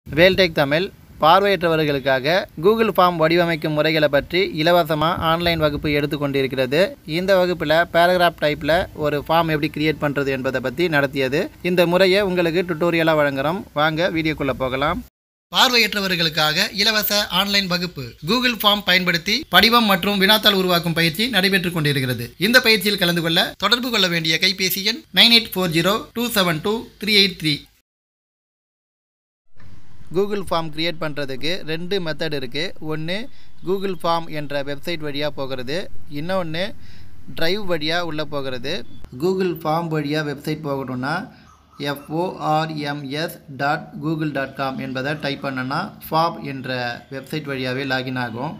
Vel Tech Tamil பார்வையற்றவர்களுக்காக Google form வடிவமைக்கும் முறைகளை பற்றி இலவசமாக ஆன்லைன் வகுப்பு எடுத்துக்கொண்டிருக்கிறது. இந்த வகுப்பில் பேராகிராஃப் டைப்பில் ஒரு ஃபார்ம் எப்படி கிரியேட் பண்ணுறது என்பதை பற்றி நடத்தியது. இந்த முறையை உங்களுக்கு டுட்டோரியலாக வழங்குகிறோம். வாங்க வீடியோக்குள்ளே போகலாம். பார்வையற்றவர்களுக்காக இலவச ஆன்லைன் வகுப்பு கூகுள் ஃபார்ம் பயன்படுத்தி படிவம் மற்றும் வினாத்தாள் உருவாக்கும் பயிற்சி நடைபெற்றுக் கொண்டிருக்கிறது. இந்த பயிற்சியில் கலந்து கொள்ள தொடர்பு கொள்ள வேண்டிய கைபேசி எண் 9840272383. கூகுள் ஃபார்ம் கிரியேட் பண்ணுறதுக்கு 2 மெத்தட் இருக்குது. ஒன்று கூகுள் ஃபார்ம் என்ற வெப்சைட் வழியாக போகிறது, இன்னொன்று ட்ரைவ் வழியாக உள்ளே போகிறது. கூகுள் ஃபார்ம் வழியாக வெப்சைட் போகணுன்னா forms.google.com என்பதை டைப் பண்ணனா ஃபார்ம் என்ற வெப்சைட் வழியாகவே லாகின் ஆகும்.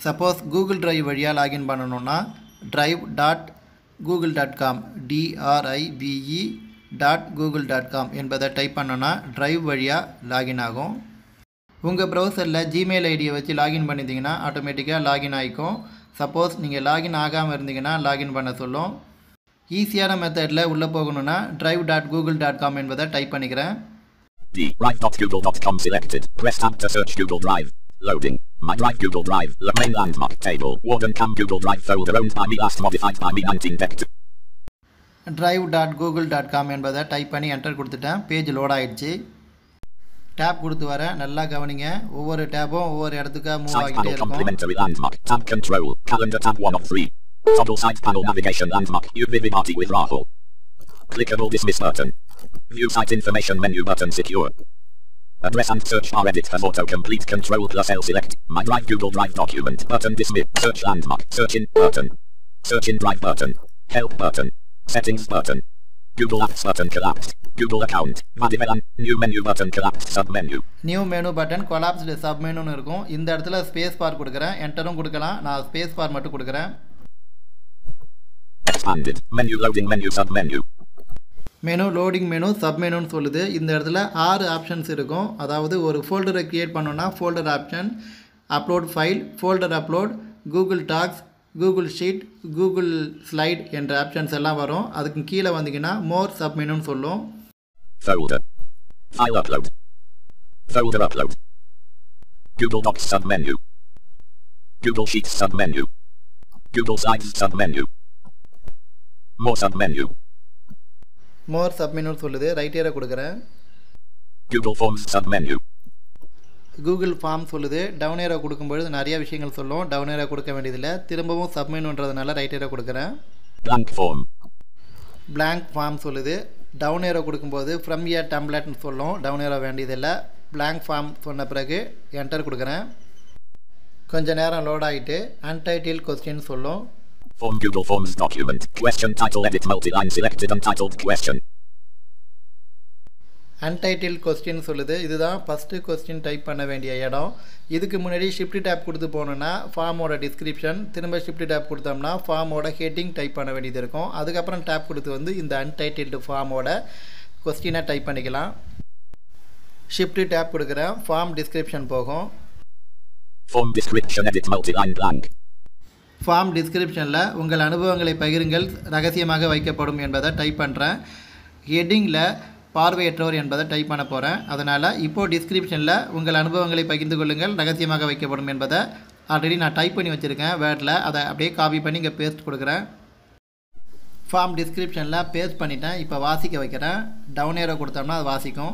சப்போஸ் கூகுள் ட்ரைவ் வழியாக லாகின் பண்ணணுன்னா drive.google.com drive.google.com என்பதை டைப் பண்ணோன்னா ட்ரைவ் வழியாக லாகின் ஆகும். உங்கள் ப்ரௌசரில் ஜிமெயில் ஐடியை வச்சு லாகின் பண்ணிட்டீங்கன்னா ஆட்டோமேட்டிக்காக லாகின் ஆகிக்கும். சப்போஸ் நீங்கள் லாகின் ஆகாமல் இருந்தீங்கன்னா லாகின் பண்ண சொல்லும். ஈஸியான மெத்தடில் உள்ளே போகணுன்னா drive.google.com என்பதை டைப் பண்ணிக்கிறேன். drive.google.com selected. Press tab to search Google Drive. Loading. My Drive Google Drive. Main landmark table. Warden Cam Google Drive folder owned by me last modified by me 19 drive.google.com என்பதை type பண்ணி enter கொடுத்துட்டேன். Page load ஆகிடுச்சு. Tape கொடுத்து வரேன், நல்லா கவனிங்க. ஒவ்வொரு டேப்பும் ஒவ்வொரு இடத்துக்காக மூவ் ஆகிட்டே இருக்கும். Complementary landmark. Tab control. Calendar tab 1 of 3. Toggle side panel navigation landmark. UVV party with Rahul. Clickable dismiss button. View site information menu button secure. Address and search bar edit has autocomplete. Control plus L select. My Drive Google Drive document button dismiss. Search landmark. Search in button. Search in Drive button. Help button. Settings button. Google Apps button collapsed. Google account. Vadivelan. New menu button collapsed. Submenu. New menu button collapsed submenu இருக்கும். இந்த இடத்துல space bar கொடுக்குறேன். என்டரும் கொடுக்கலாம். நான் space bar மட்டும் கொடுக்குறேன். Expanded. Menu loading menu submenu. Menu loading menu சப்மெனுன்னு சொல்லுது. இந்த இடத்துல 6 ஆப்ஷன்ஸ் இருக்கும். அதாவது ஒரு ஃபோல்டரை கிரியேட் பண்ணோன்னா folder option, upload file, folder upload, Google docs, Google sheet, Google slide என்ற ஆப்ஷன்ஸ் எல்லாம் வரும். அதுக்கு கீழே வந்தீங்கன்னா மோர் சப்மெனுன்னு சொல்லும். Folder. File upload. Folder upload. Google Docs submenu. Google Sheets submenu. Google Slides submenu. More submenu. மோர் சப்மெனுன்னு சொல்லுது. ரைட் ஏரை கொடுக்குறேன். Google Forms submenu. Google form சொல்லுது. டவுன் ஏரோ கொடுக்கும்பொழுது நிறைய விஷயங்கள் சொல்லும். டவுன் ஏரோ கொடுக்க வேண்டியதில்லை. திரும்பவும் சப்மெனுன்றதுனால ரைட் ஏரோ கொடுக்குறேன். Blank form. blank ஃபார்ம் சொல்லுது. டவுன் ஏரோ கொடுக்கும்போது ஃப்ரம் ஏ டெம்ப்ளேட்னு சொல்லும். டவுன் ஏரோ வேண்டியதில்லை. blank ஃபார்ம் சொன்ன பிறகு என்டர் கொடுக்குறேன். கொஞ்சம் நேரம் லோட் ஆகிட்டு அன்டைட்டில் கொஸ்டின் சொல்லும். Form Google Forms document. Question title edit multi-line selected untitled question. Untitled question சொல்லுது. இதுதான் ஃபஸ்ட்டு கொஸ்டின் டைப் பண்ண வேண்டிய இடம். இதுக்கு முன்னாடி ஷிஃப்ட் டேப் கொடுத்து போனோன்னா ஃபார்மோட டிஸ்கிரிப்ஷன், திரும்ப ஷிஃப்ட் டேப் கொடுத்தோம்னா ஃபார்மோட ஹெட்டிங் டைப் பண்ண வேண்டியது இருக்கும். அதுக்கப்புறம் டேப் கொடுத்து வந்து இந்த அன்டைட்டில்டு ஃபார்மோட கொஸ்டினை டைப் பண்ணிக்கலாம். ஷிஃப்ட் டேப் கொடுக்குறேன். ஃபார்ம் டிஸ்கிரிப்ஷன் போகும். Form description edit multi-line blank. Form டிஸ்கிரிப்ஷனில் உங்கள் அனுபவங்களை பகிருங்கள் ரகசியமாக வைக்கப்படும் என்பதை டைப் பண்ணுறேன். ஹெட்டிங்கில் பார்வையற்றவர் என்பதை டைப் பண்ண போகிறேன். அதனால் இப்போது டிஸ்கிரிப்ஷனில் உங்கள் அனுபவங்களை பகிர்ந்து கொள்ளுங்கள் ரகசியமாக வைக்கப்படும் என்பதை ஆல்ரெடி நான் டைப் பண்ணி வச்சுருக்கேன் வேர்டில். அதை அப்படியே காப்பி பண்ணி இங்கே பேஸ்ட் கொடுக்குறேன். ஃபார்ம் டிஸ்கிரிப்ஷனில் பேஸ்ட் பண்ணிட்டேன். இப்போ வாசிக்க வைக்கிறேன். டவுன் ஏரோ கொடுத்தோம்னா அது வாசிக்கும்.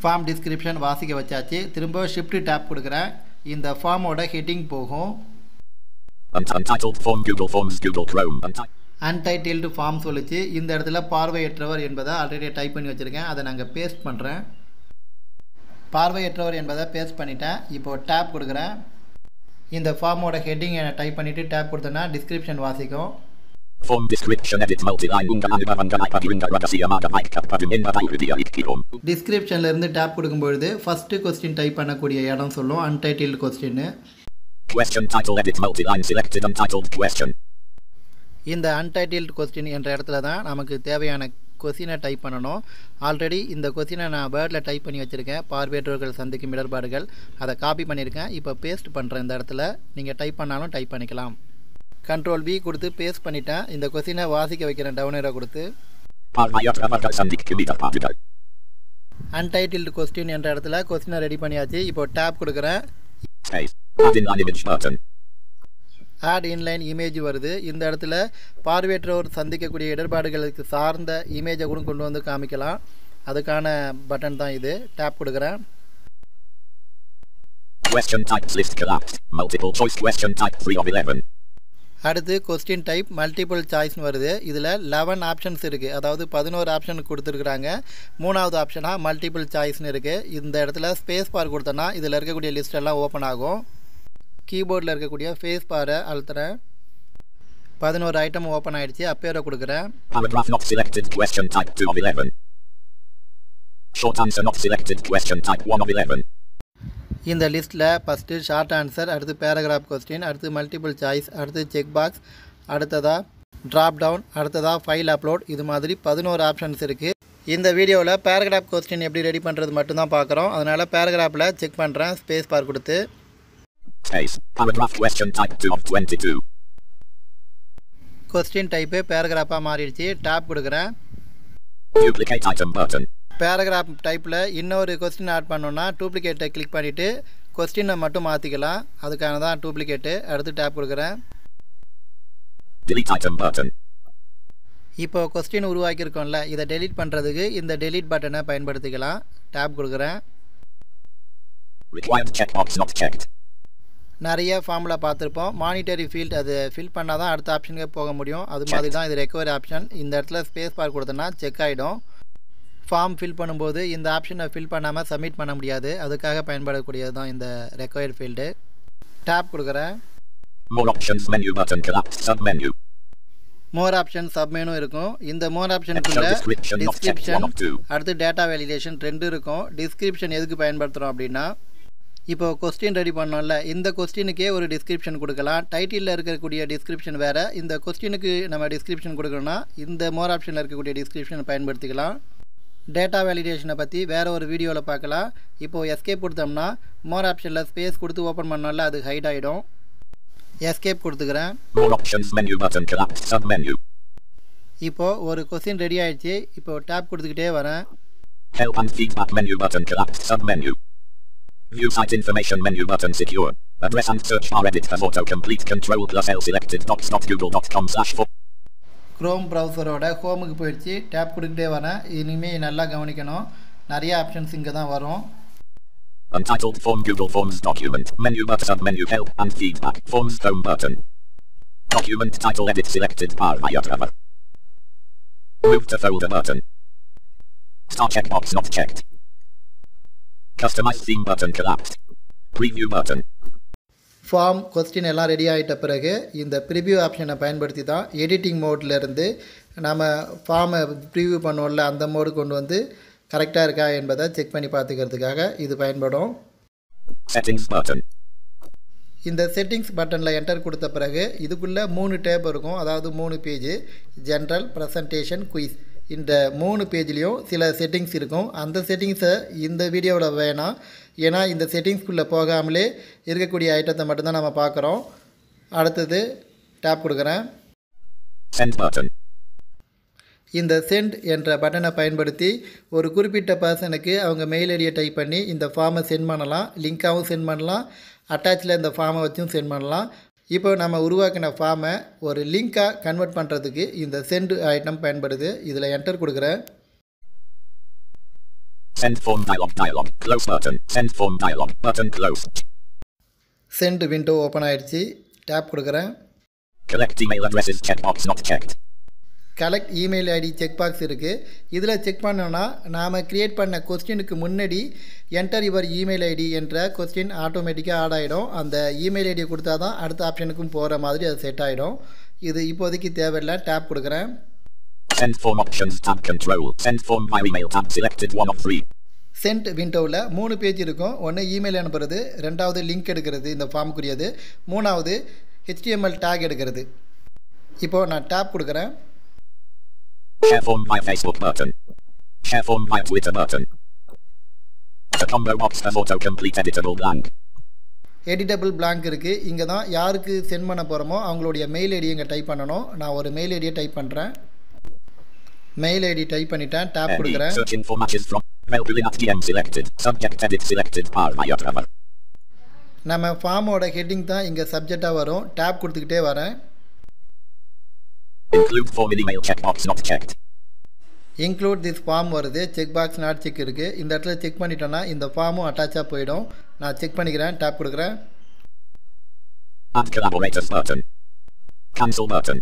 ஃபார்ம் டிஸ்கிரிப்ஷன் வாசிக்க வச்சாச்சு. திரும்ப ஷிஃப்ட் டேப் கொடுக்குறேன். இந்த ஃபார்மோட ஹெட்டிங் போகும். Untitled form Google Forms Google Chrome. Untitled form சொல்லிச்சு. இந்த இடத்துல பார்வையற்றவர் என்பதை ஆல்ரெடி டைப் பண்ணி வச்சுருக்கேன். அதை நாங்கள் பேஸ்ட் பண்ணுறேன். பார்வையற்றவர் என்பதை பேஸ்ட் பண்ணிட்டேன். இப்போது டேப் கொடுக்குறேன். இந்த ஃபார்மோட ஹெட்டிங் டைப் பண்ணிவிட்டு டேப் கொடுத்தோன்னா டிஸ்கிரிப்ஷன் வாசிக்கும். Form description edit multi-line டிஸ்கிரிப்ஷனில் இருந்து டேப் கொடுக்கும்பொழுது ஃபஸ்ட்டு கொஸ்டின் டைப் பண்ணக்கூடிய இடம் சொல்லும். அன்டைட்டில்டு கொஸ்டின்னு. Question title edit multi-line selected untitled question. இந்த அன்டைட்டில்டு கொஸ்டின் என்ற இடத்துல தான் நமக்கு தேவையான கொஸ்டினை டைப் பண்ணணும். ஆல்ரெடி இந்த கொஸ்டினை நான் வேர்டில் டைப் பண்ணி வச்சுருக்கேன். பார்வையற்றவர்கள் சந்திக்கும் இடர்பாடுகள் அதை காப்பி பண்ணியிருக்கேன். இப்போ பேஸ்ட் பண்ணுறேன். இந்த இடத்துல நீங்கள் டைப் பண்ணாலும் டைப் பண்ணிக்கலாம். Ctrl V கொடுத்து பேஸ்ட் பண்ணிட்டேன். இந்த கொஸ்டினை வாசிக்க வைக்கிறேன் டவுன் ஏரோ கொடுத்து. Untitled question என்ற இடத்துல கொஸ்டினை ரெடி பண்ணியாச்சு. இப்போ டேப் கொடுக்குறேன். Add inline image வருது. இந்த இடத்துல பார்வையற்றோர் சந்திக்கக்கூடிய இடர்பாடுகளுக்கு சார்ந்த இமேஜை கூட கொண்டு வந்து காமிக்கலாம். அதுக்கான பட்டன் தான் இது. டேப் கொடுக்குறேன். Question types list collapsed. Multiple choice question type 3 of 11. அடுத்து கொஸ்டின் டைப் மல்டிபிள் சாய்ஸ்னு வருது. இதில் 11 ஆப்ஷன்ஸ் இருக்குது. அதாவது 11 ஆப்ஷன் கொடுத்துருக்குறாங்க. மூணாவது ஆப்ஷனாக மல்டிபிள் சாய்ஸ்னு இருக்குது. இந்த இடத்துல ஸ்பேஸ் பார் கொடுத்தோன்னா இதில் இருக்கக்கூடிய லிஸ்ட் எல்லாம் ஓப்பன் ஆகும். கீபோர்டில் இருக்கக்கூடிய ஃபேஸ் பாரை அழுத்துறேன். 11 ஐட்டம் ஓப்பன் ஆகிடுச்சு. அப்பேரை கொடுக்குறேன். Paragraph not selected question type 2 of 11. Short answer not selected question type 1 of 11. இந்த லிஸ்ட்டில் ஃபஸ்ட்டு ஷார்ட் ஆன்சர், அடுத்து பேராகிராஃப் கொஸ்டின், அடுத்து மல்டிபிள் சாய்ஸ், அடுத்து செக் பாக்ஸ், அடுத்ததாக ட்ராப் டவுன், அடுத்ததாக ஃபைல் அப்லோட், இது மாதிரி 11 ஆப்ஷன்ஸ் இருக்குது. இந்த வீடியோவில் பேராகிராஃப் கொஸ்டின் எப்படி ரெடி பண்ணுறது மட்டும்தான் பார்க்குறோம். அதனால் பேராகிராஃபில் செக் பண்ணுறேன் ஸ்பேஸ் பார் கொடுத்து. Paragraph question type 2 of 22. Question type பேராகிராஃபாக மாறிடுச்சு. டேப் கொடுக்குறேன். Duplicate item button. பேராகிராஃப் டைப்பில் இன்னொரு கொஸ்டின் ஆட் பண்ணோன்னா டூப்ளிகேட்டை கிளிக் பண்ணிவிட்டு கொஸ்டினை மட்டும் மாற்றிக்கலாம். அதுக்கான தான் டூப்ளிகேட்டு. அடுத்து டேப் கொடுக்குறேன். Delete item button. இப்போ கொஸ்டின் உருவாக்கியிருக்கோம்ல, இதை டெலீட் பண்ணுறதுக்கு இந்த டெலீட் பட்டனை பயன்படுத்திக்கலாம். டேப் கொடுக்குறேன். Required checkbox not checked. நிறைய ஃபார்மில் பார்த்துருப்போம். மானிட்டரி ஃபீல்ட் அது ஃபில் பண்ணால் தான் அடுத்த ஆப்ஷனுக்கு போக முடியும். அது மாதிரி தான் இது ரெக்வயர் ஆப்ஷன். இந்த இடத்துல ஸ்பேஸ் பார் கொடுத்தோன்னா செக் ஆகிடும். ஃபார்ம் ஃபில் பண்ணும்போது இந்த ஆப்ஷனை ஃபில் பண்ணாமல் சப்மிட் பண்ண முடியாது. அதுக்காக பயன்படக்கூடியது தான் இந்த ரெக்வயர்ட் ஃபீல்டு. டேப் கொடுக்குறேன். More options menu button collapsed submenu. மோர் ஆப்ஷன் சப்மெனு இருக்கும். இந்த மோர் ஆப்ஷனுக்குள்ள டிஸ்கிரிப்ஷன், அடுத்து டேட்டா வேலிடேஷன் 2 இருக்கும். டிஸ்கிரிப்ஷன் எதுக்கு பயன்படுத்துகிறோம் அப்படின்னா, இப்போ கொஸ்டின் ரெடி பண்ணோம்ல, இந்த கொஸ்டினுக்கே ஒரு டிஸ்கிரிப்ஷன் கொடுக்கலாம். டைட்டிலில் இருக்கக்கூடிய டிஸ்கிரிப்ஷன் வேறு. இந்த கொஸ்டினுக்கு நம்ம டிஸ்கிரிப்ஷன் கொடுக்கணும்னா இந்த மோர் ஆப்ஷனில் இருக்கக்கூடிய டிஸ்கிரிப்ஷனை பயன்படுத்திக்கலாம். டேட்டா வேலிடேஷனை பற்றி வேறு ஒரு வீடியோவில் பார்க்கலாம். இப்போது எஸ்கேப் கொடுத்தோம்னா மோர் ஆப்ஷனில் ஸ்பேஸ் கொடுத்து ஓப்பன் பண்ணோம்ல, அது ஹைட் ஆகிடும். எஸ்கேப் கொடுத்துக்கிறேன். இப்போது ஒரு கொஸ்டின் ரெடி ஆகிடுச்சு. இப்போது டேப் கொடுத்துக்கிட்டே வரேன். Help and feedback menu button collapsed submenu. View site information menu button secure. Address and search bar edit as autocomplete Ctrl+L selected docs.google.com/4. Chrome ப்ரௌசரோட ஹோமுக்கு போயிடுச்சு. டேப் கொடுக்கிட்டே வரேன். இனிமேல் நல்லா கவனிக்கணும். நிறைய ஆப்ஷன்ஸ் இங்கே தான் வரும். Untitled form Google Forms document menu button submenu help and feedback forms home button. Document title edit selected bar by Move to folder button. Star checkbox not checked. Customize theme button collapsed. Preview button. Form question எல்லாம் ready ஆகிட்ட பிறகு இந்த preview ஆப்ஷனை பயன்படுத்தி தான் editing மோட்லேருந்து நம்ம ஃபார்மை preview பண்ணுவோம்ல, அந்த மோடு கொண்டு வந்து கரெக்டாக இருக்கா என்பதை செக் பண்ணி பார்த்துக்கிறதுக்காக இது பயன்படும். Settings button. இந்த செட்டிங்ஸ் பட்டனில் என்டர் கொடுத்த பிறகு இதுக்குள்ளே 3 டேப் இருக்கும். அதாவது 3 பேஜ், ஜென்ரல், ப்ரெசன்டேஷன், குயிஸ். இந்த 3 பேஜ்லேயும் சில செட்டிங்ஸ் இருக்கும். அந்த செட்டிங்ஸை இந்த வீடியோவில் வேணாம். ஏன்னா இந்த செட்டிங்ஸ்குள்ளே போகாமலே இருக்கக்கூடிய ஐட்டத்தை மட்டும்தான் நம்ம பார்க்குறோம். அடுத்தது டேப் கொடுக்குறேன். Send button. இந்த சென்ட் என்ற பட்டனை பயன்படுத்தி ஒரு குறிப்பிட்ட பர்சனுக்கு அவங்க மெயில் ஐடியை டைப் பண்ணி இந்த ஃபார்மை சென்ட் பண்ணலாம். லிங்காகவும் சென்ட் பண்ணலாம். அட்டாச்சில் இந்த ஃபார்மை வச்சும் சென்ட் பண்ணலாம். இப்போ நம்ம உருவாக்கின ஃபார்மை ஒரு லிங்காக கன்வெர்ட் பண்ணுறதுக்கு இந்த சென்ட் ஐட்டம் பயன்படுது. இதில் என்டர் கொடுக்குறேன். Send form dialog close button. Send form dialog button closed. Send window open ஆயிடுச்சு. டேப் கொடுக்குறேன். Collect email addresses checkbox not checked. Collect email ID check box இருக்குது. இதில் செக் பண்ணோன்னா நாம் க்ரியேட் பண்ண கொஸ்டினுக்கு முன்னாடி என்டர் யுவர் இமெயில் ஐடி என்ற கொஸ்டின் ஆட்டோமேட்டிக்காக ஆட் ஆகிடும். அந்த இமெயில் ஐடியை கொடுத்தா தான் அடுத்த ஆப்ஷனுக்கும் போகிற மாதிரி அது செட் ஆகிடும். இது இப்போதைக்கு தேவையில்லை. டேப் கொடுக்குறேன். Send form options tab control. Send form by email tab selected 1 of 3. Send விண்டோவில் 3 பேஜ் இருக்கும். ஒன்று இமெயில் அனுப்புறது, 2வது லிங்க் எடுக்கிறது இந்த ஃபார்முக்குரியது, 3வது HTML டேக் எடுக்கிறது. இப்போது நான் டேப் கொடுக்குறேன். Share form by Facebook button. Share form by Twitter button. The combo box has autocomplete editable blank. Editable blank இருக்குது. இங்கே தான் யாருக்கு சென்ட் பண்ண போகிறோமோ அவங்களுடைய மெயில் ஐடி இங்கே டைப் பண்ணணும். நான் ஒரு மெயில் ஐடியை டைப் பண்ணுறேன். மெயில் ஐடி டைப் பண்ணிட்டேன். டேப் கொடுக்குறேன். Searching for matches from mail@dm selected. Subject edit selected. Par நம்ம ஃபார்மோட ஹெட்டிங் தான் இங்கே சப்ஜெக்டாக வரும். டேப் கொடுத்துக்கிட்டே வரேன். Include form in email checkbox not checked. Include this form வருது. செக் பாக்ஸ் நாட் செக் இருக்குது. இந்த இடத்துல செக் பண்ணிட்டோன்னா இந்த ஃபார்மும் அட்டாச்சாக போயிடும். நான் செக் பண்ணிக்கிறேன். டேப் கொடுக்குறேன். Add collaborators button. Cancel button.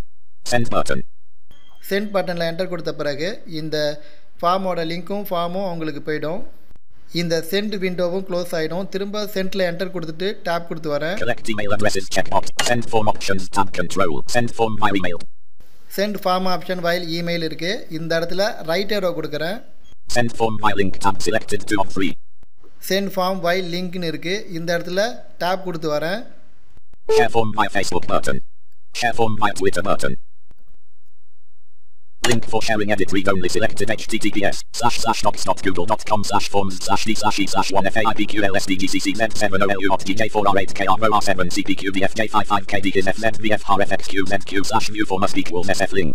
Send button. Send பட்டனில் என்டர் கொடுத்த பிறகு இந்த ஃபார்மோட லிங்க்கும் ஃபார்மும் உங்களுக்கு போயிடும். இந்த சென்ட் விண்டோவும் க்ளோஸ் ஆகிடும். திரும்ப சென்ட்டில் என்டர் கொடுத்துட்டு டேப் கொடுத்து வரேன். Collect email addresses checkbox. Send form options tab control. Send form by email. Send form option while email இருக்குது. இந்த இடத்துல ரைட் ஏரோ கொடுக்குறேன். Send form by link tab selected 2 of 3. Send form வைல் லிங்க்னு இருக்குது. இந்த இடத்துல டேப் கொடுத்து வரேன். Share form by Facebook button. Share form by Twitter button. Link for sharing edit read only selected https://docs.com/forms/d/e/1fi-pqlsdgc-z701LU.dj4r8kr/7cpq-dfj55kdfz view for must equals sf link.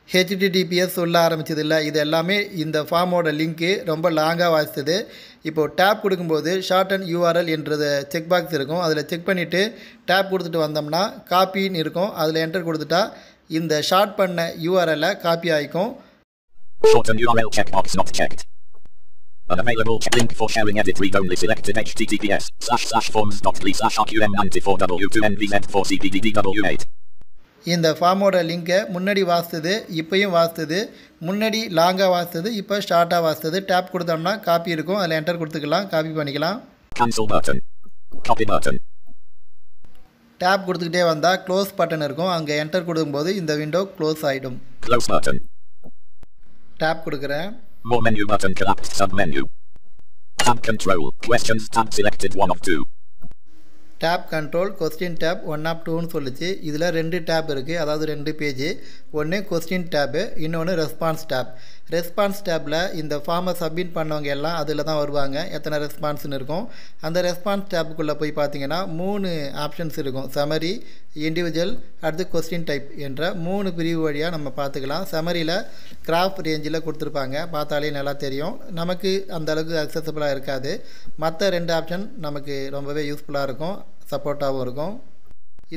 HTTPS சொல்ல ஆரம்பிச்சதில்ல. இது எல்லாமே இந்த ஃபார்மோட லிங்க்கு ரொம்ப லாங்காக வாசித்தது. இப்போது டேப் கொடுக்கும்போது ஷார்ட் அண்ட் யூஆர்எல் என்றது செக் பாக்ஸ் இருக்கும். அதில் செக் பண்ணிவிட்டு டேப் கொடுத்துட்டு வந்தோம்னா காப்பின்னு இருக்கும். அதில் என்டர் கொடுத்துட்டா இந்த ஷார்ட் பண்ண யூஆர்எல்லை காப்பி ஆகிக்கும். Shorten URL checkbox not checked. Unavailable link for sharing edit read only selected https://forms.ly/rqm94w2nvz4cpddw8. இந்த ஃபார்மோட லிங்கை முன்னாடி வாசித்தது, இப்போயும் வாசித்தது. முன்னாடி லாங்காக வாசித்தது, இப்போ ஷார்ட்டாக வாசித்தது. டேப் கொடுத்தோம்னா காப்பி இருக்கும். அதில் என்டர் கொடுத்துக்கலாம், காப்பி பண்ணிக்கலாம். Cancel button. Copy button. Tab கொடுத்துக்கிட்டே வந்தால் க்ளோஸ் பட்டன் இருக்கும். அங்கே என்டர் கொடுக்கும்போது இந்த விண்டோ க்ளோஸ் ஆகிடும். Close button. டேப் கொடுக்குறேன். More menu button collapsed submenu. Tab control. Questions tab selected 1 of 2. Tab control question tab 1 of 2ன்னு சொல்லிச்சு. இதில் 2 டேப் இருக்குது, அதாவது 2 பேஜ். ஒன்று கொஸ்டின் டேப்பு, இன்னொன்று ரெஸ்பான்ஸ் டேப். ரெஸ்பான்ஸ் டேப்பில் இந்த ஃபார்மை சப்மிட் பண்ணவங்க எல்லாம் அதில் தான் வருவாங்க. எத்தனை ரெஸ்பான்ஸ்னு இருக்கும். அந்த ரெஸ்பான்ஸ் டேப்புக்குள்ளே போய் பார்த்தீங்கன்னா 3 ஆப்ஷன்ஸ் இருக்கும். சமரி, இண்டிவிஜுவல், அடுத்து கொஸ்டின் டைப் என்ற 3 பிரிவு வழியாக நம்ம பார்த்துக்கலாம். சமரியில் கிராஃப் ரேஞ்சில் கொடுத்துருப்பாங்க, பார்த்தாலே நல்லா தெரியும். நமக்கு அந்தளவுக்கு அக்சசபிளாக இருக்காது. மற்ற 2 ஆப்ஷன் நமக்கு ரொம்பவே யூஸ்ஃபுல்லாக இருக்கும், சப்போர்ட்டாகவும் இருக்கும்.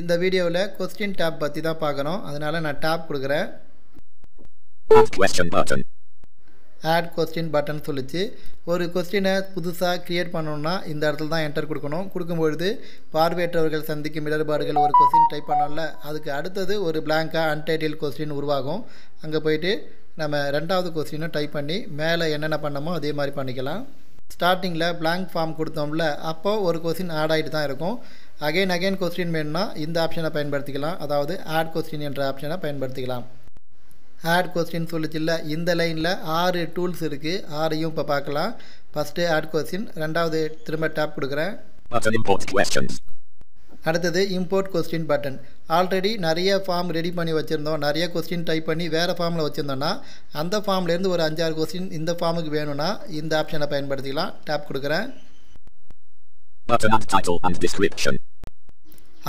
இந்த வீடியோவில் கொஸ்டின் டேப் பற்றி தான் பார்க்கணும். அதனால் நான் டேப் கொடுக்குறேன். ஆட் கொஸ்டின் பட்டன் சொல்லிச்சு. ஒரு கொஸ்டினை புதுசாக க்ரியேட் பண்ணணுன்னா இந்த இடத்துல தான் என்டர் கொடுக்கணும். கொடுக்கும்பொழுது பார்வையற்றவர்கள் சந்திக்கும் இடர்பாடுகள் ஒரு கொஸ்டின் டைப் பண்ணோம்ல, அதுக்கு அடுத்தது ஒரு பிளாங்காக அன்டைட்டில் கொஸ்டின் உருவாகும். அங்கே போயிட்டு நம்ம 2வது கொஸ்டினும் டைப் பண்ணி மேலே என்னென்ன பண்ணமோ அதே மாதிரி பண்ணிக்கலாம். ஸ்டார்டிங்கில் blank ஃபார்ம் கொடுத்தோம்ல, அப்போது ஒரு கொஸ்டின் ஆட் ஆகிட்டு தான் இருக்கும். அகைன் கொஸ்டின் வேணும்னா இந்த ஆப்ஷனை பயன்படுத்திக்கலாம், அதாவது ஆட் கொஸ்டின் என்ற ஆப்ஷனை பயன்படுத்திக்கலாம். ஆட் கொஸ்டின் சொல்லிச்சில்ல, இந்த லைனில் 6 டூல்ஸ் இருக்குது. 6ஐயும் இப்போ பார்க்கலாம். ஃபஸ்ட்டு ஆட் கொஸ்டின், 2வது திரும்ப டேப் கொடுக்குறேன். அடுத்தது இம்போர்ட் கொஸ்டின் பட்டன். ஆல்ரெடி நிறைய ஃபார்ம் ரெடி பண்ணி வச்சுருந்தோம், நிறைய கொஸ்டின் டைப் பண்ணி வேறு ஃபார்மில் வச்சுருந்தோன்னா அந்த ஃபார்ம்லேருந்து ஒரு 5-6 கொஸ்டின் இந்த ஃபார்முக்கு வேணும்னா இந்த ஆப்ஷனை பயன்படுத்திக்கலாம். டேப் கொடுக்குறேன்.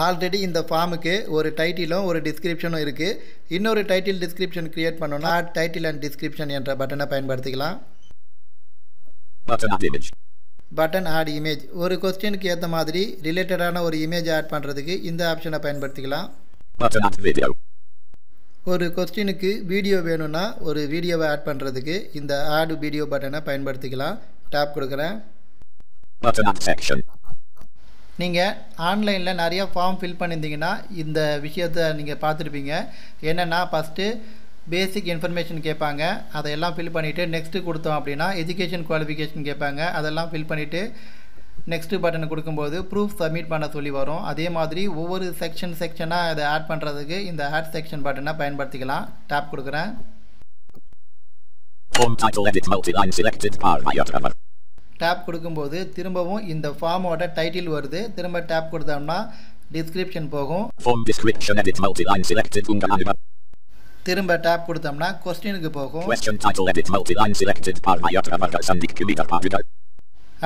ஆல்ரெடி இந்த ஃபார்முக்கு ஒரு டைட்டிலும் ஒரு டிஸ்கிரிப்ஷனும் இருக்குது. இன்னொரு டைட்டில் டிஸ்கிரிப்ஷன் க்ரியேட் பண்ணோன்னா ஆட் டைட்டில் அண்ட் டிஸ்கிரிப்ஷன் என்ற பட்டனை பயன்படுத்திக்கலாம். Button add image. ஒரு கொஸ்டினுக்கு ஏற்ற மாதிரி ரிலேட்டடான ஒரு இமேஜ் ஆட் பண்ணுறதுக்கு இந்த ஆப்ஷனை பயன்படுத்திக்கலாம். ஒரு கொஸ்டினுக்கு வீடியோ வேணும்னா ஒரு வீடியோவை ஆட் பண்ணுறதுக்கு இந்த ஆட் வீடியோ பட்டனை பயன்படுத்திக்கலாம். டேப் கொடுக்குறேன். நீங்கள் ஆன்லைனில் நிறைய ஃபார்ம் ஃபில் பண்ணியிருந்தீங்கன்னா இந்த விஷயத்தை நீங்கள் பார்த்துருப்பீங்க. என்னென்னா ஃபஸ்ட்டு பேசிக் இன்ஃபர்மேஷன் கேட்பாங்க, அதையெல்லாம் ஃபில் பண்ணிவிட்டு நெக்ஸ்ட்டு கொடுத்தோம் அப்படின்னா எஜுகேஷன் குவாலிஃபிகேஷன் கேட்பாங்க. அதெல்லாம் ஃபில் பண்ணிவிட்டு நெக்ஸ்ட்டு பட்டன் கொடுக்கும்போது ப்ரூஃப் சப்மிட் பண்ண சொல்லி வரும். அதே மாதிரி ஒவ்வொரு செக்ஷனாக அதை ஆட் பண்ணுறதுக்கு இந்த ஆட் செக்ஷன் பட்டனை பயன்படுத்திக்கலாம். டேப் கொடுக்குறேன். டேப் கொடுக்கும்போது திரும்பவும் இந்த ஃபார்மோட டைட்டில் வருது. திரும்ப டேப் கொடுத்தோம்னா டிஸ்கிரிப்ஷன் போகும். திரும்ப டேப் கொடுத்தோம்னா கொஸ்டினுக்கு போகும்.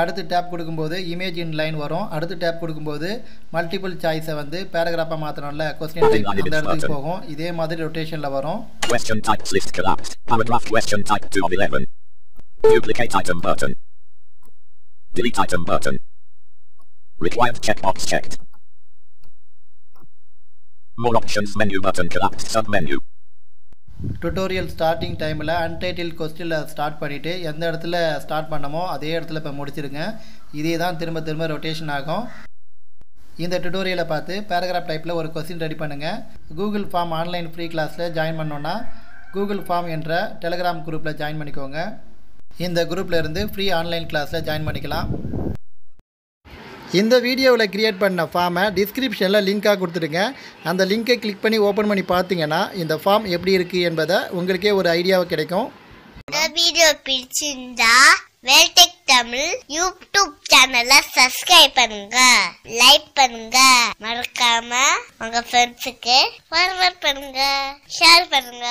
அடுத்து டேப் கொடுக்கும்போது இமேஜ் இன் லைன் வரும். அடுத்து டேப் கொடுக்கும்போது மல்டிபிள் சாய்ஸை வந்து பேராகிராஃபாக மாற்றணும்ல, கொஸ்டின் டைப் அந்த இடத்துக்கு போகும். இதே மாதிரி ரொட்டேஷனில் வரும். Question types list collapsed. Paragraph question type 2 of 11. Duplicate item button. Delete item button. Required checkbox checked. More options menu button collapsed submenu. Tutorial starting டைமில் அன்டைட்டில் கொஸ்டினில் ஸ்டார்ட் பண்ணிவிட்டு எந்த இடத்துல ஸ்டார்ட் பண்ணமோ அதே இடத்துல இப்போ முடிச்சிருங்க. இதே தான் திரும்ப திரும்ப ரொட்டேஷன் ஆகும். இந்த டுட்டோரியலை பார்த்து பேராகிராஃப் டைப்பில் ஒரு கொஸ்டின் ரெடி பண்ணுங்கள். கூகுள் ஃபார்ம் ஆன்லைன் ஃப்ரீ கிளாஸில் ஜாயின் பண்ணோன்னா கூகுள் ஃபார்ம் என்ற டெலிகிராம் குரூப்பில் ஜாயின் பண்ணிக்கோங்க. இந்த குரூப்பில் இருந்து ஃப்ரீ ஆன்லைன் கிளாஸில் ஜாயின் பண்ணிக்கலாம். இந்த வீடியோவில் கிரியேட் பண்ண ஃபார்மை டிஸ்கிரிப்ஷனில் லிங்காக கொடுத்துடுங்க. அந்த லிங்கை கிளிக் பண்ணி ஓப்பன் பண்ணி பார்த்தீங்கன்னா இந்த ஃபார்ம் எப்படி இருக்குது என்பதை உங்களுக்கே ஒரு ஐடியாவை கிடைக்கும். இந்த வீடியோ பிடிச்சிருந்தா வேல்டெக் தமிழ் யூடியூப் சேனலை சப்ஸ்கிரைப் பண்ணுங்க, லைக் பண்ணுங்க, மறக்காம உங்க ஃப்ரெண்ட்ஸுக்கு ஃபார்வர்ட் பண்ணுங்க, ஷேர் பண்ணுங்க.